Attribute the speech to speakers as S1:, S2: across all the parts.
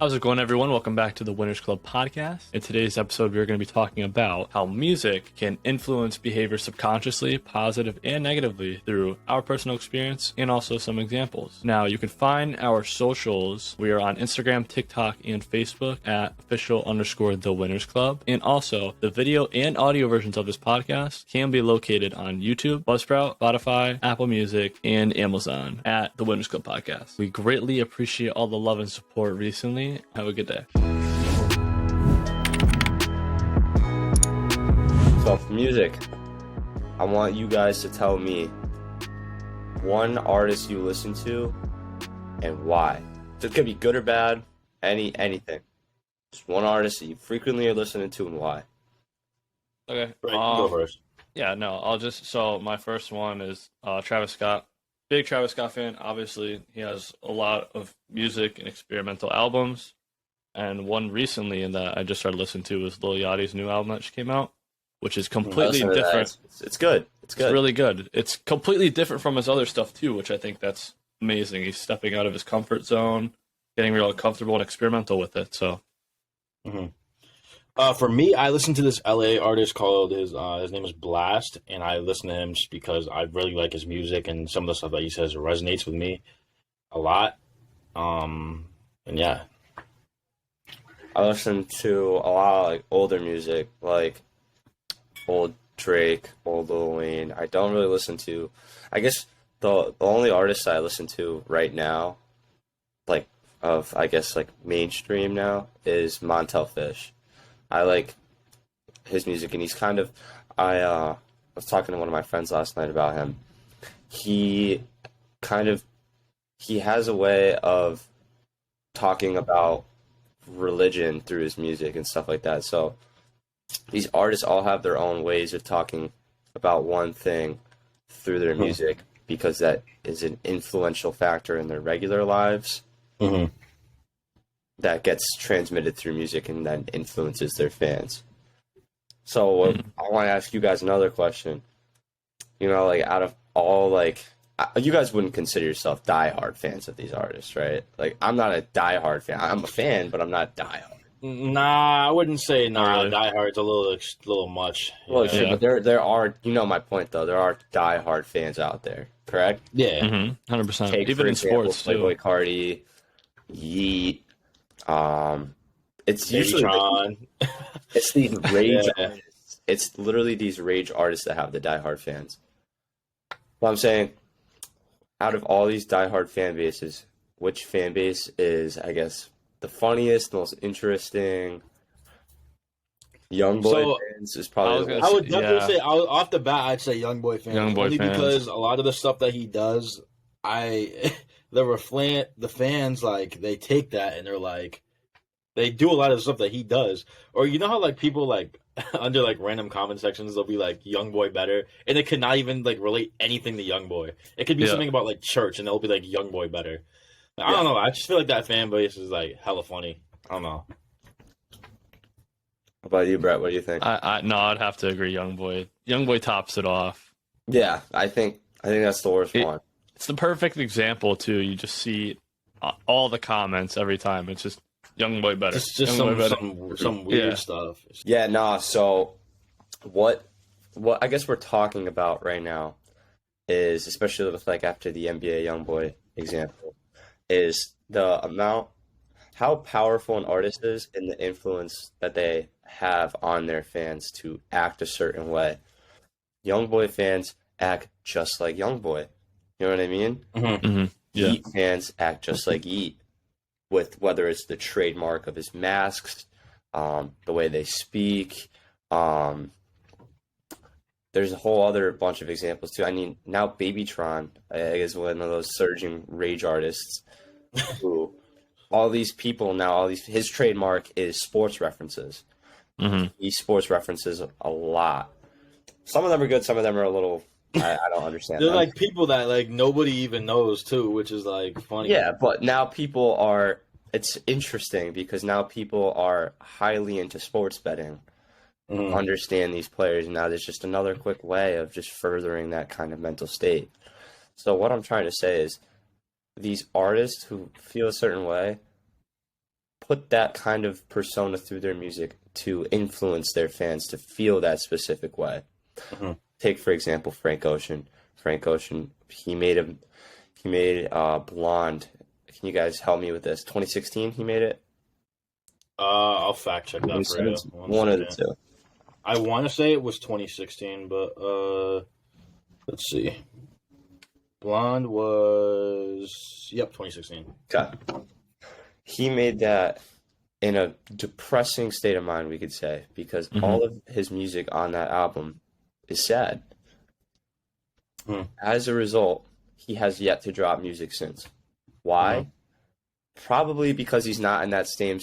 S1: How's it going, everyone? Welcome back to the Winners Club podcast. In today's episode, we're going to be talking about how music can influence behavior subconsciously, positive and negatively, through our personal experience and also some examples. Now, you can find our socials. We are on Instagram, TikTok, and Facebook at official_the Winners Club. And also, the video and audio versions of this podcast can be located on YouTube, Buzzsprout, Spotify, Apple Music, and Amazon at the Winners Club podcast. We greatly appreciate all the love and support recently. Have a good day.
S2: So for music, I want you guys to tell me one artist you listen to and why. So it could be good or bad, anything. Just one artist that you frequently are listening to and why.
S1: Okay.
S3: Right, go first.
S1: Yeah, no, so my first one is Travis Scott. Big Travis Scott fan. Obviously, he has a lot of music and experimental albums. And one recently in that I just started listening to was Lil Yachty's new album that just came out, which is completely different.
S2: It's good. It's
S1: really good. It's completely different from his other stuff too, which I think that's amazing. He's stepping out of his comfort zone, getting real comfortable and experimental with it. So,
S3: For me, I listened to this LA artist called his name is Blast, and I listen to him just because I really like his music and some of the stuff that he says resonates with me a lot. And yeah.
S2: I listen to a lot of like older music, like old Drake, old Lil Wayne. I don't really listen to, I guess the only artist I listen to right now, like mainstream now, is Montel Fish. I like his music, and he's kind of, I was talking to one of my friends last night about him. He has a way of talking about religion through his music and stuff like that. So these artists all have their own ways of talking about one thing through their music because that is an influential factor in their regular lives that gets transmitted through music and then influences their fans. So I want to ask you guys another question. You know, like out of all, like, you guys wouldn't consider yourself diehard fans of these artists, right? Like, I'm not a diehard fan. I'm a fan, but I'm not diehard.
S3: Nah, I wouldn't say really. Die Hard's a little much.
S2: Well, sure, but there are, you know my point though, there are diehard fans out there, correct?
S3: Yeah.
S1: 100%.
S2: Take,
S1: Even
S2: for
S1: in
S2: example,
S1: sports,
S2: Playboy
S1: too.
S2: Cardi, Yeet. It's usually it's these rage artists. It's literally these rage artists that have the diehard fans. But I'm saying, out of all these diehard fan bases, which fan base is, I guess, the funniest, most interesting? Young boy fans is probably.
S3: I would definitely say off the bat, I'd say Young Boy fans. Only
S1: fans.
S3: Because a lot of the stuff that he does, the fans, like, they take that and they're like, they do a lot of the stuff that he does. Or you know how like people like under like random comment sections they'll be like Young Boy better, and it could not even like relate anything to Young Boy. It could be something about like church, and they'll be like Young Boy better. I don't know. I just feel like that fan base is like hella funny. I don't know.
S2: How about you, Brett? What do you think?
S1: No, I'd have to agree. Young Boy tops it off.
S2: Yeah, I think that's the worst one.
S1: It's the perfect example too. You just see all the comments every time. It's just Young Boy better.
S3: It's just some weird stuff.
S2: Yeah, nah. So what I guess we're talking about right now is, especially with like after the NBA Young Boy example, is the amount, how powerful an artist is and the influence that they have on their fans to act a certain way. Young Boy fans act just like Young Boy. You know what I mean? Yeet fans act just like Yeet, with whether it's the trademark of his masks, the way they speak. There's a whole other bunch of examples too. I mean, now Babytron is one of those surging rage artists who all these people now, his trademark is sports references. He sports references a lot. Some of them are good. Some of them are a little, I don't understand.
S3: They're like people that like nobody even knows too, which is like funny.
S2: Yeah, but now it's interesting because now people are highly into sports betting, understand these players, and now there's just another quick way of just furthering that kind of mental state. So what I'm trying to say is these artists who feel a certain way put that kind of persona through their music to influence their fans to feel that specific way.
S3: Mm-hmm.
S2: Take, for example, Frank Ocean. Frank Ocean, he made Blonde. Can you guys help me with this? 2016 he made it?
S3: I'll fact check that for you.
S2: One of the two.
S3: I want to say it was 2016, but let's see. Blonde was 2016.
S2: Okay. He made that in a depressing state of mind, we could say, because all of his music on that album is sad. As a result, he has yet to drop music since. Why? Probably because he's not in that same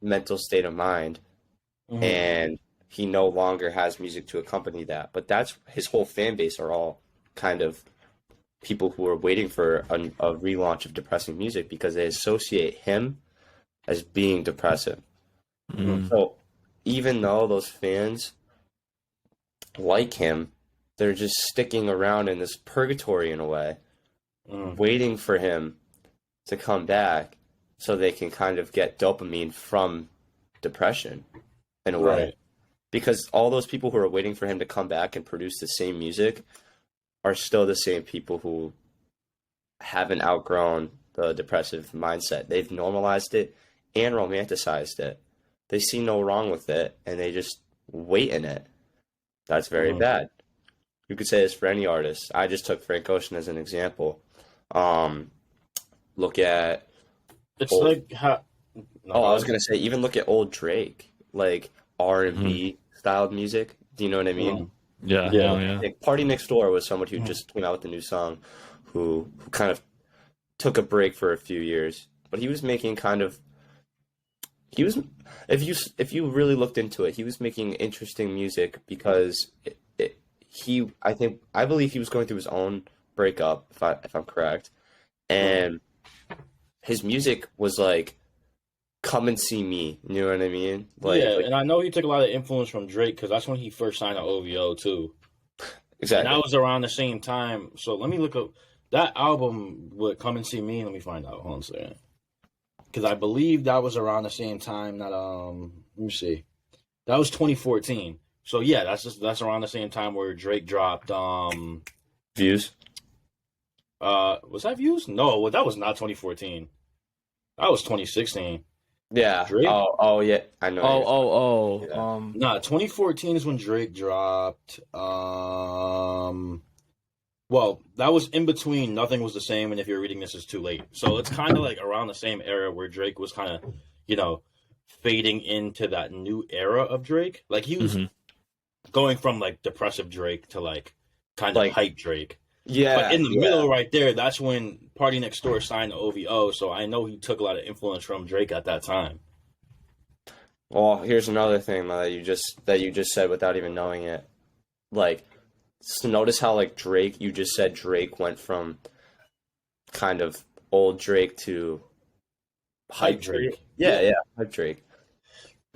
S2: mental state of mind, and he no longer has music to accompany that. But that's his whole fan base are all kind of people who are waiting for a relaunch of depressing music because they associate him as being depressive. So even though those fans like him, they're just sticking around in this purgatory in a way, waiting for him to come back so they can kind of get dopamine from depression in a way. Because all those people who are waiting for him to come back and produce the same music are still the same people who haven't outgrown the depressive mindset. They've normalized it and romanticized it. They see no wrong with it, and they just wait in it. That's very bad. You could say this for any artist. I just took Frank Ocean as an example. Look at...
S3: It's like how...
S2: I was going to say, even look at old Drake, like R&B styled music. Do you know what I mean?
S1: Yeah.
S2: Like Party Next Door was someone who just came out with a new song who kind of took a break for a few years. But he was making if you really looked into it, he was making interesting music because I believe he was going through his own breakup, if I'm correct, and his music was like, "Come and see me." You know what I mean?
S3: And I know he took a lot of influence from Drake because that's when he first signed to OVO too.
S2: Exactly.
S3: And that was around the same time. So let me look up that album with "Come and See Me." Let me find out. Hold on a second. Because I believe that was around the same time that let me see, that was 2014. So yeah, that's around the same time where Drake dropped
S2: Views.
S3: Was that Views? No, that was not 2014. That was 2016.
S2: Yeah.
S3: Drake?
S2: Oh yeah, I know.
S3: Nah, 2014 is when Drake dropped. Well, that was in between Nothing Was the Same and If You're Reading This Is Too Late. So it's kind of like around the same era where Drake was kind of, fading into that new era of Drake. Like he was going from like depressive Drake to like kind of hype Drake.
S2: Yeah.
S3: But in the middle right there, that's when Party Next Door signed to OVO. So I know he took a lot of influence from Drake at that time.
S2: Well, here's another thing that you just said without even knowing it. Like, so notice how like you just said Drake went from kind of old Drake to hype Drake. Yeah, hype Drake.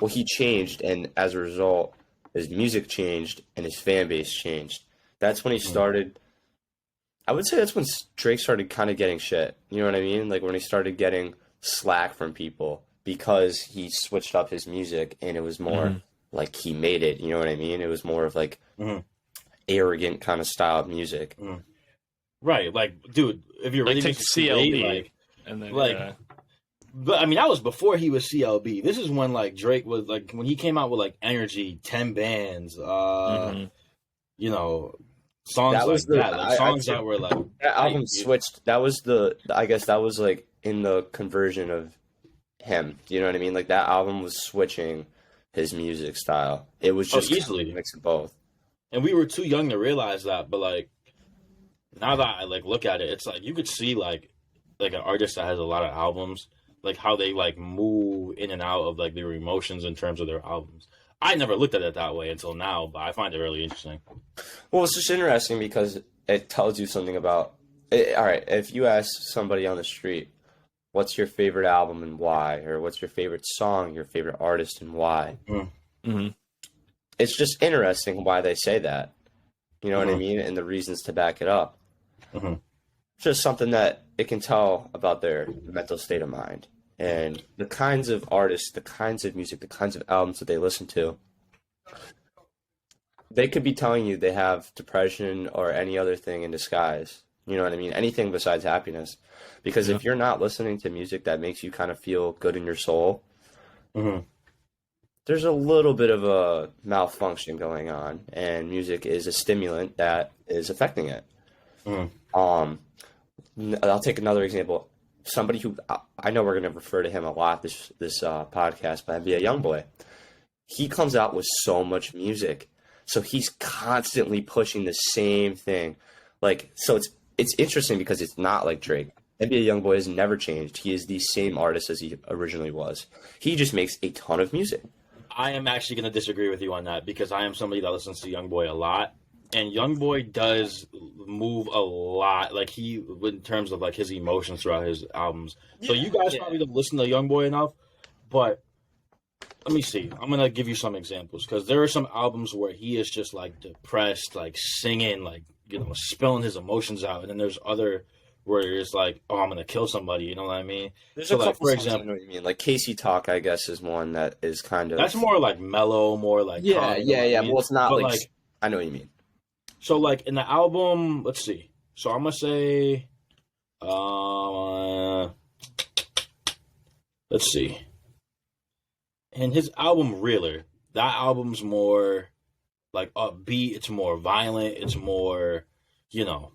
S2: Well, he changed, and as a result, his music changed and his fan base changed. That's when he started. I would say that's when Drake started kind of getting shit. You know what I mean? Like when he started getting slack from people because he switched up his music and it was more like he made it. You know what I mean? It was more of like arrogant kind of style of music.
S3: Right. Like, dude, if you're reading this CLB, but I mean, that was before he was CLB. This is when like Drake was like, when he came out with like Energy, 10 bands, songs that were like
S2: that album switched. That was I guess that was like in the conversion of him. You know what I mean? Like that album was switching his music style. It was just
S3: easily
S2: a mix of both.
S3: And we were too young to realize that. But like now that I like look at it, it's like you could see like an artist that has a lot of albums, like how they like move in and out of like their emotions in terms of their albums. I never looked at it that way until now, but I find it really interesting.
S2: Well, it's just interesting because it tells you something about it. All right, if you ask somebody on the street, what's your favorite album and why? Or what's your favorite song, your favorite artist and why? It's just interesting why they say that. You know what I mean? And the reasons to back it up. It's just something that it can tell about their mental state of mind. and the kinds of artists, the kinds of music, the kinds of albums that they listen to, they could be telling you they have depression or any other thing in disguise. You know what I mean? Anything besides happiness. Because if you're not listening to music that makes you kind of feel good in your soul, there's a little bit of a malfunction going on, and music is a stimulant that is affecting it. I'll take another example. Somebody who I know we're going to refer to him a lot this podcast, but NBA YoungBoy. He comes out with so much music, so he's constantly pushing the same thing. Like, so it's interesting because it's not like Drake. NBA YoungBoy has never changed. He is the same artist as he originally was. He just makes a ton of music.
S3: I am actually going to disagree with you on that because I am somebody that listens to YoungBoy a lot, and YoungBoy does move a lot, like in terms of like his emotions throughout his albums. So you guys probably don't listen to YoungBoy enough, but let me see. I'm going to give you some examples because there are some albums where he is just like depressed, like singing, like, you know, spilling his emotions out, and then there's other where it's like, oh, I'm gonna kill somebody. You know what I mean?
S2: There's
S3: so,
S2: a
S3: like,
S2: couple
S3: for
S2: songs,
S3: example,
S2: I know what you mean. Like Casey Talk, I guess, is one that is kind of
S3: that's more like mellow, more like calm,
S2: yeah.
S3: I mean?
S2: Well, it's not
S3: but
S2: like I know what you mean.
S3: So like in the album, let's see. So I'm gonna say, let's see. In his album Realer, that album's more like upbeat. It's more violent. It's more, you know,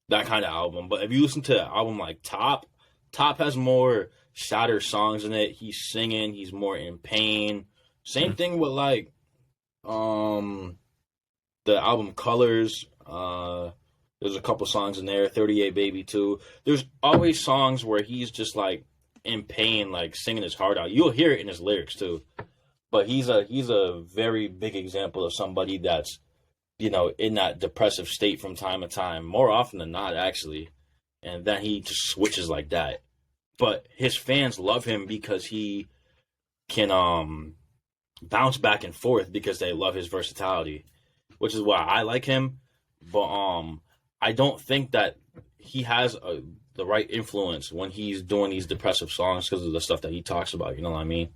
S3: that kind of album. But if you listen to an album like Top has more sadder songs in it. He's singing. He's more in pain. Same thing with like the album Colors. There's a couple songs in there. 38 Baby too. There's always songs where he's just like in pain, like singing his heart out. You'll hear it in his lyrics too. But he's a very big example of somebody that's, you know, in that depressive state from time to time, more often than not, actually. And then he just switches like that. But his fans love him because he can bounce back and forth because they love his versatility, which is why I like him. But I don't think that he has the right influence when he's doing these depressive songs because of the stuff that he talks about. You know what I mean?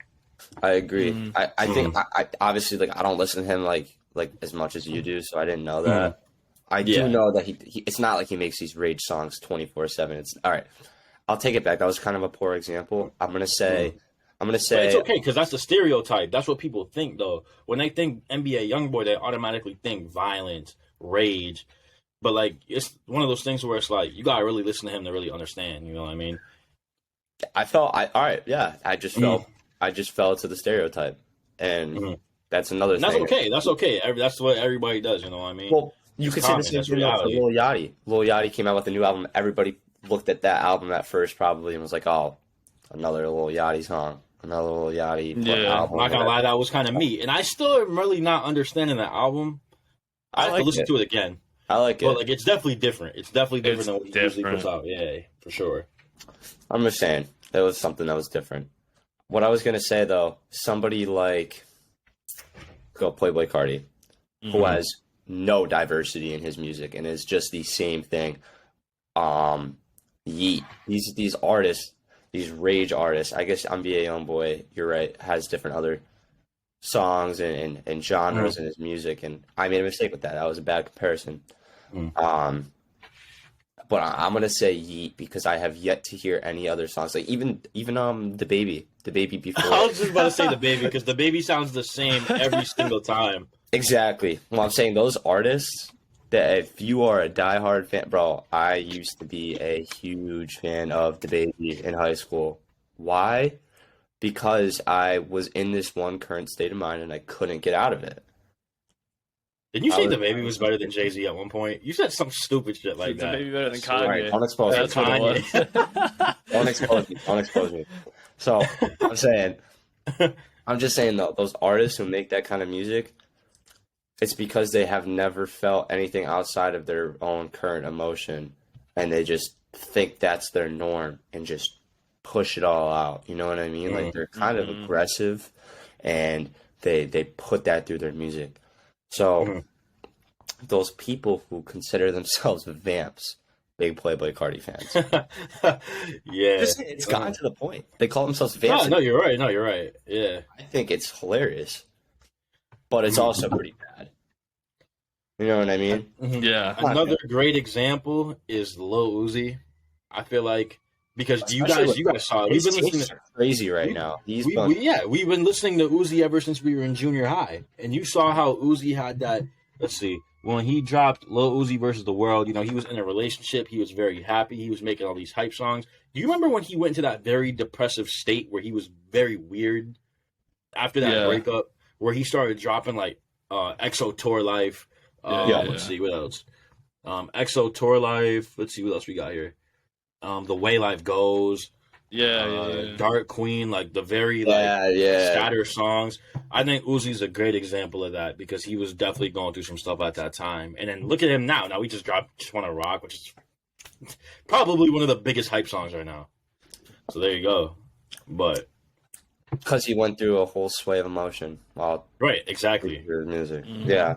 S2: I agree. I think I obviously, like, I don't listen to him like as much as you do, so I didn't know that. I do know that he it's not like he makes these rage songs 24/7. It's all right. I'll take it back. That was kind of a poor example. I'm gonna say
S3: But it's okay because that's the stereotype. That's what people think, though. When they think NBA YoungBoy, they automatically think violence, rage. But like, it's one of those things where it's like you gotta really listen to him to really understand. You know what I mean?
S2: I just fell to the stereotype, and that's another thing.
S3: That's okay. That's okay. That's what everybody does. You know what I mean?
S2: Well, you could say the same thing for Lil Yachty. Lil Yachty came out with a new album. Everybody looked at that album at first probably and was like, "Oh, another Lil Yachty song, another Lil Yachty album."
S3: I'm not gonna lie, that was kind of me, and I still am really not understanding the album. I have to listen to it again.
S2: I like it,
S3: but like, it's definitely different. It's definitely different than what he usually puts out. Yeah, for sure.
S2: I'm just saying that was something that was different. What I was gonna say though, somebody like Playboy Carti, who has no diversity in his music and is just the same thing. Yeet. These artists, these rage artists. I guess NBA YoungBoy, you're right, has different other songs and genres in his music, and I made a mistake with that. That was a bad comparison. But I'm gonna say Yeet because I have yet to hear any other songs. Like even the baby before.
S3: I was just about to say the baby because the baby sounds the same every single time.
S2: Exactly. Well, I'm saying those artists that if you are a diehard fan, bro, I used to be a huge fan of the baby in high school. Why? Because I was in this one current state of mind and I couldn't get out of it.
S3: Did you say the baby was better than Jay-Z at one point? You said some stupid shit like that.
S1: The baby better than Kanye.
S2: Right, don't expose me.
S1: That's what it was.
S2: Don't expose me. So I'm just saying though, those artists who make that kind of music, it's because they have never felt anything outside of their own current emotion, and they just think that's their norm and just push it all out. You know what I mean? Like they're kind of aggressive, and they put that through their music. So those people who consider themselves vamps, big Playboy Cardi fans.
S3: Yeah.
S2: It's gotten to the point. They call themselves
S3: No,
S2: Vamps.
S3: no, you're right. No, you're right. Yeah.
S2: I think it's hilarious, but it's also pretty bad. You know what I mean?
S1: Yeah.
S3: Another great example is Lil Uzi. I feel like because you guys saw it. We've been listening to
S2: crazy right now.
S3: we've been listening to Uzi ever since we were in junior high, and you saw how Uzi had that. Let's see, when he dropped Lil Uzi versus the World, he was in a relationship. He was very happy. He was making all these hype songs. Do you remember when he went into that very depressive state where he was very weird after that breakup, where he started dropping like EXO Tour Life? Let's see what else. EXO Tour Life. Let's see what else we got here. The Way Life Goes. Dark Queen, like the very scatter songs. I think Uzi's a great example of that because he was definitely going through some stuff at that time. And then look at him now. Now we just dropped Just Wanna Rock, which is probably one of the biggest hype songs right now. So there you go. But
S2: because he went through a whole sway of emotion while
S3: exactly
S2: through music. Yeah.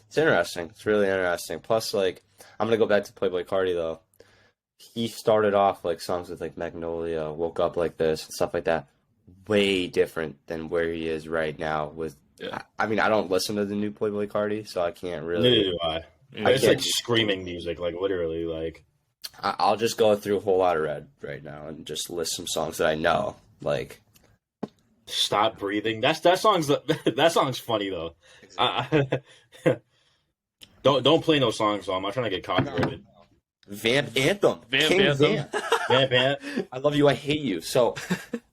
S2: It's interesting. It's really interesting. Plus, like, I'm gonna go back to Playboy Cardi though. He started off like songs with like Magnolia, Woke Up Like This, and stuff like that. Way different than where he is right now. I mean, I don't listen to the new Playboy Cardi, so I can't really.
S3: Neither do I. It's like screaming music, like literally. Like
S2: I'll just go through a whole lot of Red right now and just list some songs that I know. Like,
S3: Stop Breathing. That song's funny though. Don't play no songs though. I'm not trying to get copyrighted.
S2: Vamp Anthem.
S3: Vamp.
S2: I Love You, I Hate You. So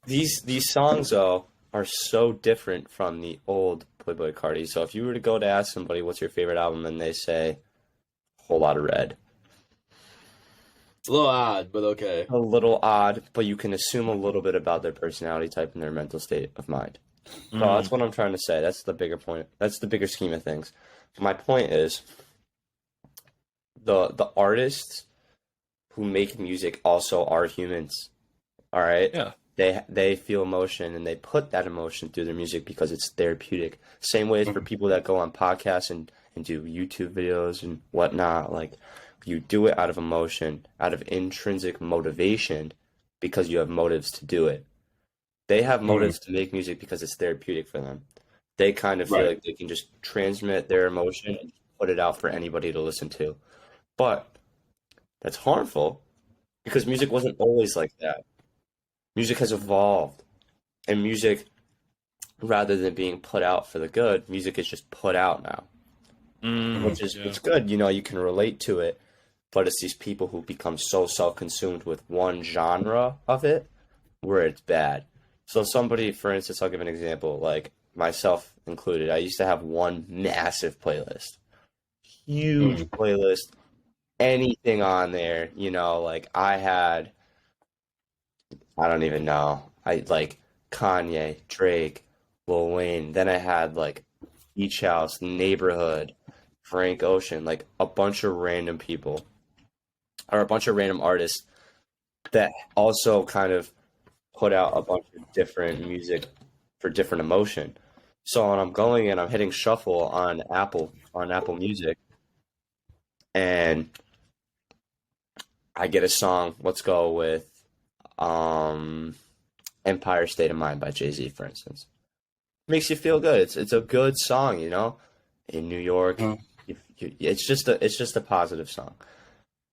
S2: these songs though are so different from the old Playboy Cardi. So if you were to go to ask somebody what's your favorite album and they say a whole lot of Red.
S3: A little odd, but okay.
S2: A little odd, but you can assume a little bit about their personality type and their mental state of mind. So that's what I'm trying to say. That's the bigger point. That's the bigger scheme of things. My point is the artists who make music also are humans. All right?
S1: Yeah.
S2: They feel emotion and they put that emotion through their music because it's therapeutic. Same way as for people that go on podcasts and do YouTube videos and whatnot. Like, you do it out of emotion, out of intrinsic motivation because you have motives to do it. They have motives to make music because it's therapeutic for them. They kind of feel like they can just transmit their emotion and put it out for anybody to listen to. But that's harmful because music wasn't always like that. Music has evolved. And music, rather than being put out for the good, music is just put out now. Which is it's good. You can relate to it. But it's these people who become so self-consumed with one genre of it where it's bad. So somebody, for instance, I'll give an example, like myself included. I used to have one massive playlist. Huge playlist. Anything on there, like I had, I don't even know. I like Kanye, Drake, Lil Wayne. Then I had like Beach House, Neighborhood, Frank Ocean, like a bunch of random people or a bunch of random artists that also kind of put out a bunch of different music for different emotion. So when I'm going and I'm hitting shuffle on Apple Music and I get a song, let's go with Empire State of Mind by Jay-Z, for instance. Makes you feel good. It's a good song, in New York. It's just a positive song.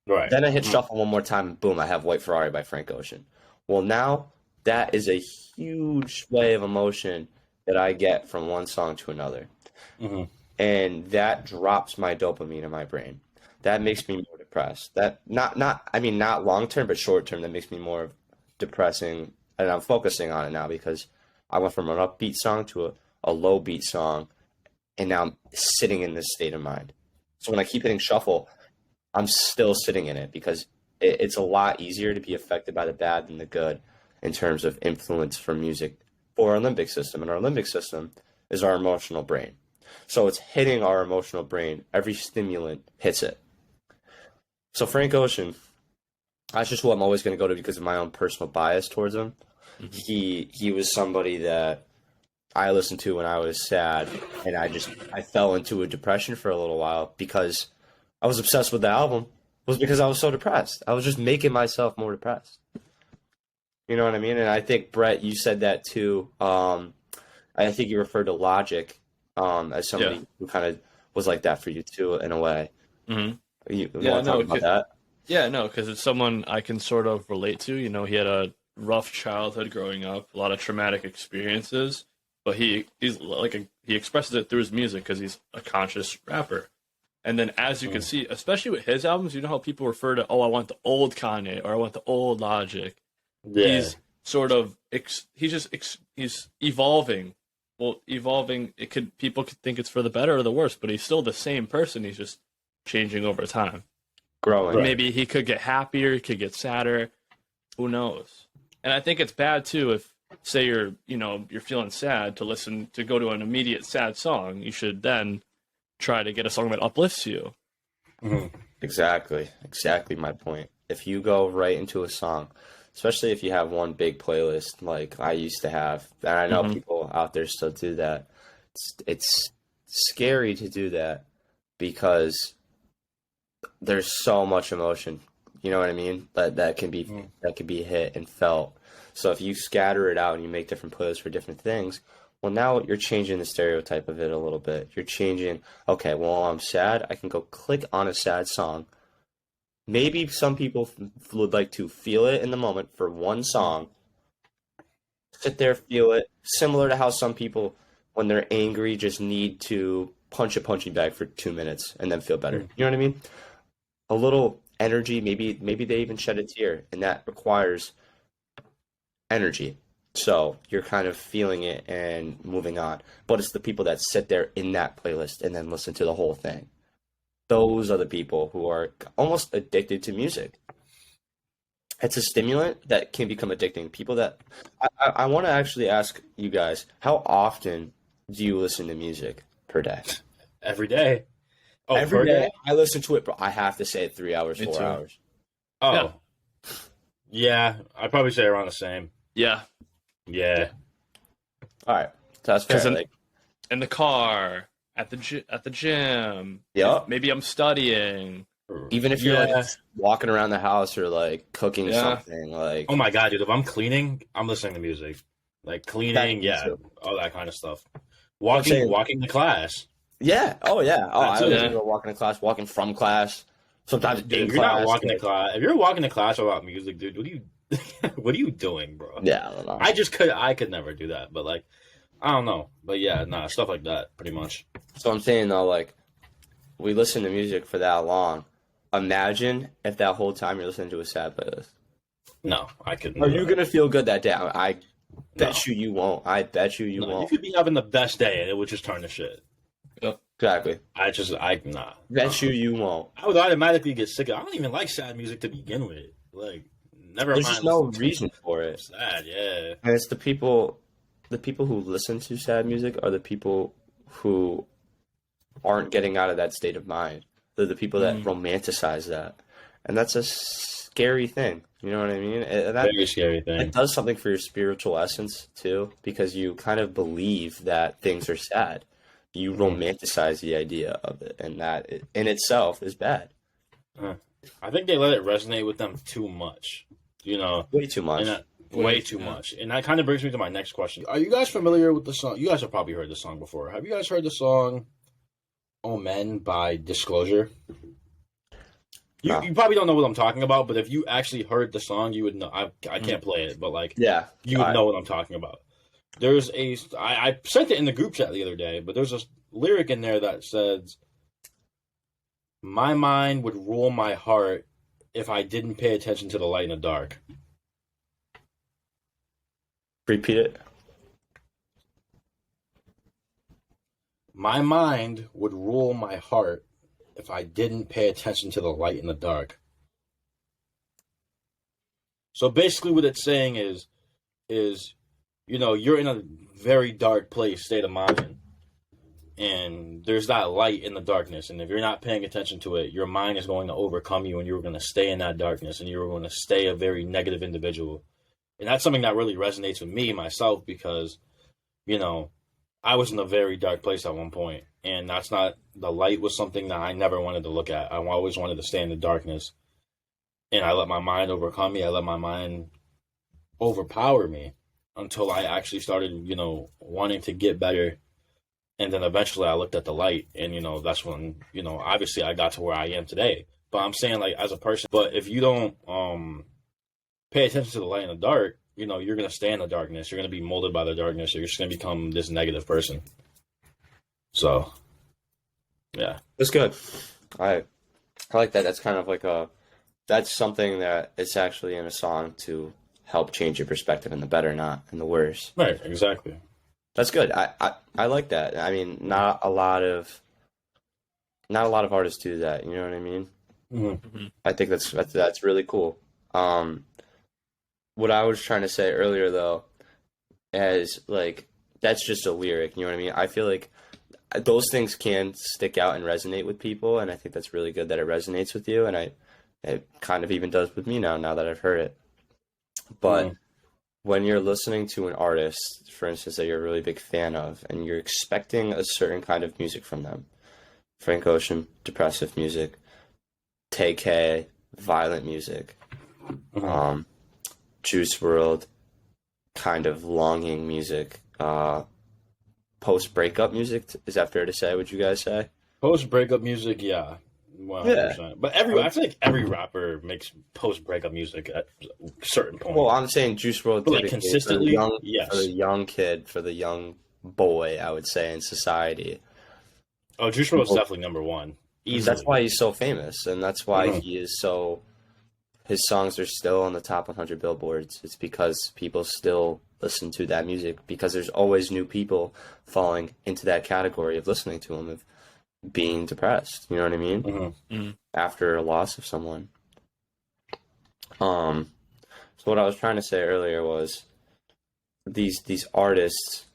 S3: Right.
S2: Then I hit shuffle one more time, and boom, I have White Ferrari by Frank Ocean. Well, now that is a huge way of emotion that I get from one song to another. And that drops my dopamine in my brain. That makes me more depressed. That not long term, but short term, that makes me more depressing. And I'm focusing on it now because I went from an upbeat song to a low beat song, and now I'm sitting in this state of mind. So when I keep hitting shuffle, I'm still sitting in it because it's a lot easier to be affected by the bad than the good in terms of influence from music for our limbic system. And our limbic system is our emotional brain. So it's hitting our emotional brain. Every stimulant hits it. So Frank Ocean, that's just who I'm always going to go to because of my own personal bias towards him. He was somebody that I listened to when I was sad, and I fell into a depression for a little while because I was obsessed with the album. was because I was so depressed. I was just making myself more depressed. You know what I mean? And I think, Brett, you said that too. I think you referred to Logic as somebody who kind of was like that for you too, in a way.
S1: Mm-hmm.
S2: You want to talk about that?
S1: Yeah, no, because it's someone I can sort of relate to. You know, he had a rough childhood growing up, a lot of traumatic experiences, but he expresses it through his music because he's a conscious rapper. And then, as you can see, especially with his albums, you know how people refer to, oh, I want the old Kanye or I want the old Logic.
S3: Yeah.
S1: He's sort of he's evolving. Well, evolving, people could think it's for the better or the worse, but he's still the same person. He's just changing over time.
S2: Growing.
S3: Right.
S1: Maybe he could get happier, he could get sadder. Who knows? And I think it's bad too if, say, you're feeling sad, to go to an immediate sad song. You should then try to get a song that uplifts you.
S3: Mm-hmm.
S2: Exactly my point. If you go right into a song, especially if you have one big playlist like I used to have, and I know people out there still do that, it's scary to do that because there's so much emotion. You know what I mean? That can be hit and felt. So if you scatter it out and you make different playlists for different things, well, now you're changing the stereotype of it a little bit. You're changing, okay, well, I'm sad. I can go click on a sad song. Maybe some people would like to feel it in the moment for one song. Sit there, feel it. Similar to how some people, when they're angry, just need to punch a punching bag for 2 minutes and then feel better. You know what I mean? A little energy, maybe they even shed a tear, and that requires energy. So you're kind of feeling it and moving on. But it's the people that sit there in that playlist and then listen to the whole thing. Those are the people who are almost addicted to music. It's a stimulant that can become addicting. People that I want to actually ask you guys, how often do you listen to music per day?
S3: Every day. Oh,
S2: Every day? I listen to it, but I have to say 3 hours, 4 hours.
S3: Oh. Yeah, I'd probably say around the same.
S1: Yeah.
S3: Yeah.
S2: All right. So that's fair.
S1: In the car, at the gym.
S2: Yeah.
S1: Maybe I'm studying.
S2: Even if you're like walking around the house or like cooking something, like,
S3: oh my god, dude! If I'm cleaning, I'm listening to music. Like cleaning, all that kind of stuff. Walking to class.
S2: Yeah. Oh yeah. Oh, I
S1: too,
S2: go walking to class, walking from class. Sometimes
S3: Dude, if you're not walking to class, if you're walking to class without music, dude, what are you doing, bro?
S2: Yeah, I don't know.
S3: I could never do that, but like, I don't know. But yeah, stuff like that, pretty much.
S2: So I'm saying though, like, we listen to music for that long. Imagine if that whole time you're listening to a sad playlist.
S3: No, I couldn't.
S2: Are you gonna feel good that day? I bet you won't. I bet you won't.
S3: You could be having the best day and it would just turn to shit.
S2: Yep. Exactly.
S3: Nah.
S2: Bet you won't.
S3: I would automatically get sick of it. I don't even like sad music to begin with. Like, never
S2: There's
S3: mind.
S2: just no reason for it.
S3: Sad, yeah.
S2: And it's the people who listen to sad music are the people who aren't getting out of that state of mind. They're the people that romanticize that. And that's a scary thing. You know what I mean?
S3: Very scary thing.
S2: It does something for your spiritual essence, too, because you kind of believe that things are sad. You romanticize the idea of it, and that in itself is bad.
S3: I think they let it resonate with them too much. You know?
S2: Way too much.
S3: Way too much. And that kind of brings me to my next question. Are you guys familiar with the song? You guys have probably heard the song before. Have you guys heard the song Omen by Disclosure?
S2: No.
S3: You probably don't know what I'm talking about, but if you actually heard the song, you would know. I can't play it, but like, you would know what I'm talking about. There's I sent it in the group chat the other day, but there's a lyric in there that says, "My mind would rule my heart if I didn't pay attention to the light in the dark."
S2: Repeat it.
S3: My mind would rule my heart if I didn't pay attention to the light in the dark. So basically what it's saying is, you know, you're in a very dark place, state of mind, and there's that light in the darkness, and if you're not paying attention to it, your mind is going to overcome you, and you're going to stay in that darkness, and you're going to stay a very negative individual. And that's something that really resonates with me, myself, because, you know, I was in a very dark place at one point, and that's not the light was something that I never wanted to look at. I always wanted to stay in the darkness, and I let my mind overcome me. I let my mind overpower me until I actually started, wanting to get better. And then eventually I looked at the light, and that's when obviously I got to where I am today. But I'm saying, like, as a person, but if you don't pay attention to the light and the dark, you're gonna stay in the darkness. You're gonna be molded by the darkness. You're just gonna become this negative person. So, yeah,
S2: That's good. I like that. That's kind of like that's something that it's actually in a song to help change your perspective in the better, not in the worse.
S3: right, exactly.
S2: That's good. I like that. I mean, not a lot of artists do that. You know what I mean?
S3: Mm-hmm.
S2: I think that's really cool. What I was trying to say earlier, though, is like that's just a lyric. You know what I mean? I feel like those things can stick out and resonate with people, and I think that's really good that it resonates with you, and it kind of even does with me now that I've heard it. But when you're listening to an artist, for instance, that you're a really big fan of, and you're expecting a certain kind of music from them, Frank Ocean, depressive music, TK, violent music, Juice WRLD, kind of longing music, post-breakup music, is that fair to say, would you guys say?
S3: Post-breakup music, yeah. 100%. But I feel like every rapper makes post-breakup music at a certain point.
S2: Well, I'm saying Juice WRLD,
S3: but like consistently, yes.
S2: For the young kid, for the young boy, I would say, in society.
S3: Oh, Juice WRLD is definitely number one. Easily.
S2: That's why he's so famous, and that's why he is so... His songs are still on the top 100 billboards. It's because people still listen to that music, because there's always new people falling into that category of listening to him, of being depressed. You know what I mean? After a loss of someone. So what I was trying to say earlier was these artists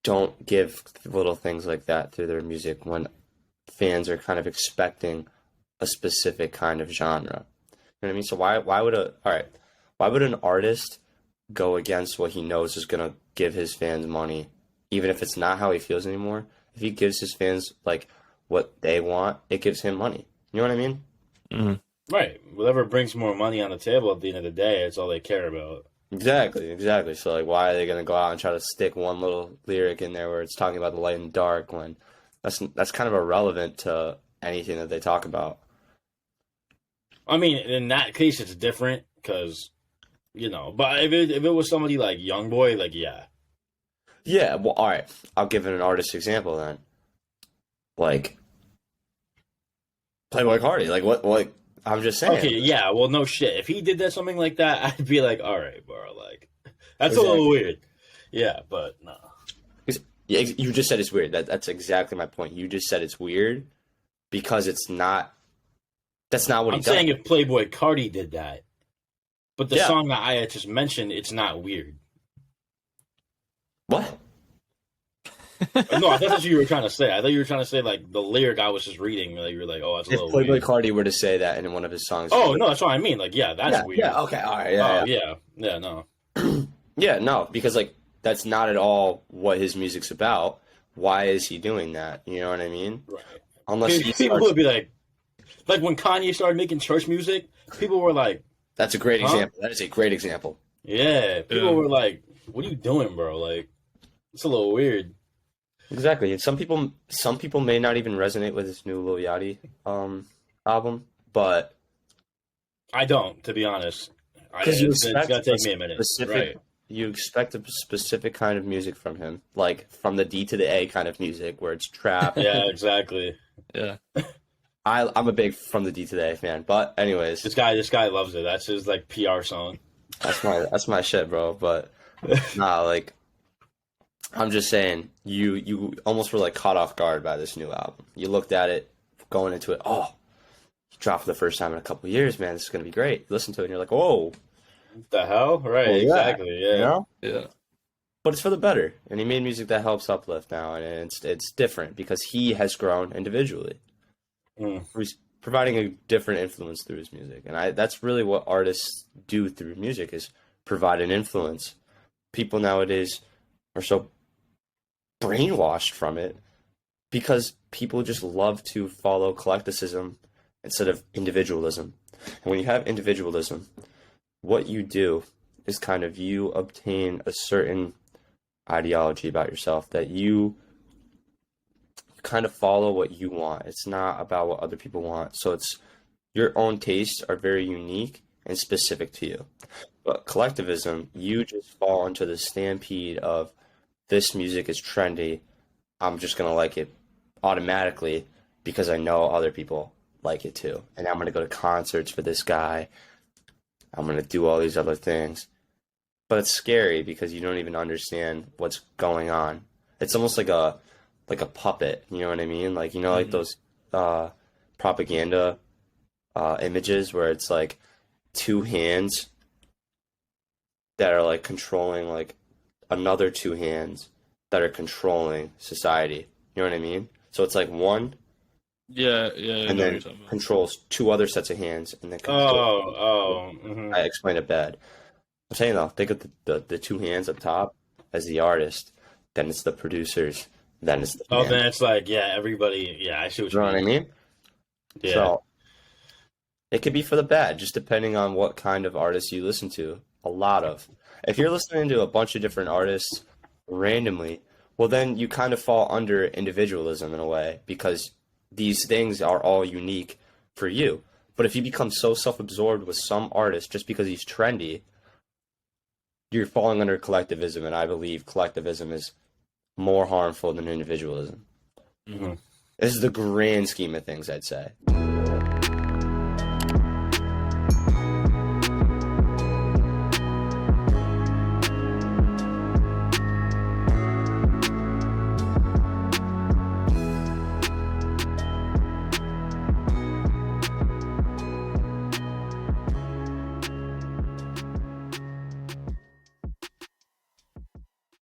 S2: don't give little things like that through their music when fans are kind of expecting a specific kind of genre. You know what I mean? So why would an artist go against what he knows is gonna give his fans money, even if it's not how he feels anymore? If he gives his fans like what they want, it gives him money. You know what I mean?
S1: Mm-hmm.
S3: Right. Whatever brings more money on the table at the end of the day, it's all they care about.
S2: Exactly. So like, why are they gonna go out and try to stick one little lyric in there where it's talking about the light and dark when that's kind of irrelevant to anything that they talk about?
S3: I mean, in that case, it's different because, but if it was somebody like YoungBoy, like, yeah.
S2: Yeah, well, all right. I'll give an artist example then. Like, Playboy Cardi. Like, what, I'm just saying.
S3: Okay, yeah, well, no shit. If he did something like that, I'd be like, all right, bro, like, that's a little weird. Yeah, but no.
S2: Yeah, you just said it's weird. That's exactly my point. You just said it's weird because it's not. That's not what
S3: I'm saying. If Playboy Cardi did that, but the song that I had just mentioned, it's not weird.
S2: What?
S3: No, I thought that's what you were trying to say. I thought you were trying to say like the lyric I was just reading. Like you were like, oh, that's a little weird. If Playboy
S2: Cardi were to say that in one of his songs.
S3: Oh no, that's what I mean. Like, yeah, that's weird.
S2: Yeah, okay, all right,
S3: yeah, no.
S2: Yeah, no, because like that's not at all what his music's about. Why is he doing that? You know what I mean?
S3: Right.
S2: Unless
S3: people would be like when Kanye started making church music, people were like,
S2: "That's a great example. That is a great example."
S3: Yeah, people were like, "What are you doing, bro? Like, it's a little weird."
S2: Exactly, and some people may not even resonate with this new Lil Yachty album, but
S3: I don't, to be honest. It's gonna take me a minute. Right.
S2: You expect a specific kind of music from him, like from the D to the A kind of music, where it's trap.
S3: Yeah, exactly.
S1: Yeah.
S2: I'm a big From the D to the A fan, but anyways,
S3: this guy loves it. That's his like PR song.
S2: That's my shit, bro. But nah, like I'm just saying, you almost were like caught off guard by this new album. You looked at it going into it. Oh, he dropped for the first time in a couple of years, man. This is gonna be great. You listen to it, and you're like, whoa,
S3: what the hell? Right? Well, exactly. Yeah.
S2: You know?
S1: Yeah.
S2: But it's for the better, and he made music that helps uplift now, and it's different because he has grown individually. He's providing a different influence through his music, and that's really what artists do through music, is provide an influence. People nowadays are so brainwashed from it because people just love to follow collectivism instead of individualism. And when you have individualism, what you do is kind of you obtain a certain ideology about yourself that you kind of follow what you want. It's not about what other people want. So it's your own tastes are very unique and specific to you. But collectivism, you just fall into the stampede of this music is trendy. I'm just going to like it automatically because I know other people like it too. And I'm going to go to concerts for this guy. I'm going to do all these other things. But it's scary because you don't even understand what's going on. It's almost like a puppet, you know what I mean? Like, you know, like those propaganda images where it's like two hands that are like controlling like another two hands that are controlling society. You know what I mean? So it's like one
S1: Yeah,
S2: and then controls two other sets of hands and then I explained it bad. I'm saying though, think of the two hands up top as the artist, then it's the producers, then it's the band.
S3: then it's like, yeah, everybody, yeah, I see what
S2: You know what I mean?
S3: Yeah.
S2: So it could be for the bad, just depending on what kind of artists you listen to. A lot of. If you're listening to a bunch of different artists randomly, well, then you kind of fall under individualism in a way because these things are all unique for you. But if you become so self-absorbed with some artist just because he's trendy, you're falling under collectivism, and I believe collectivism is more harmful than individualism.
S3: Mm-hmm.
S2: This is the grand scheme of things, I'd say.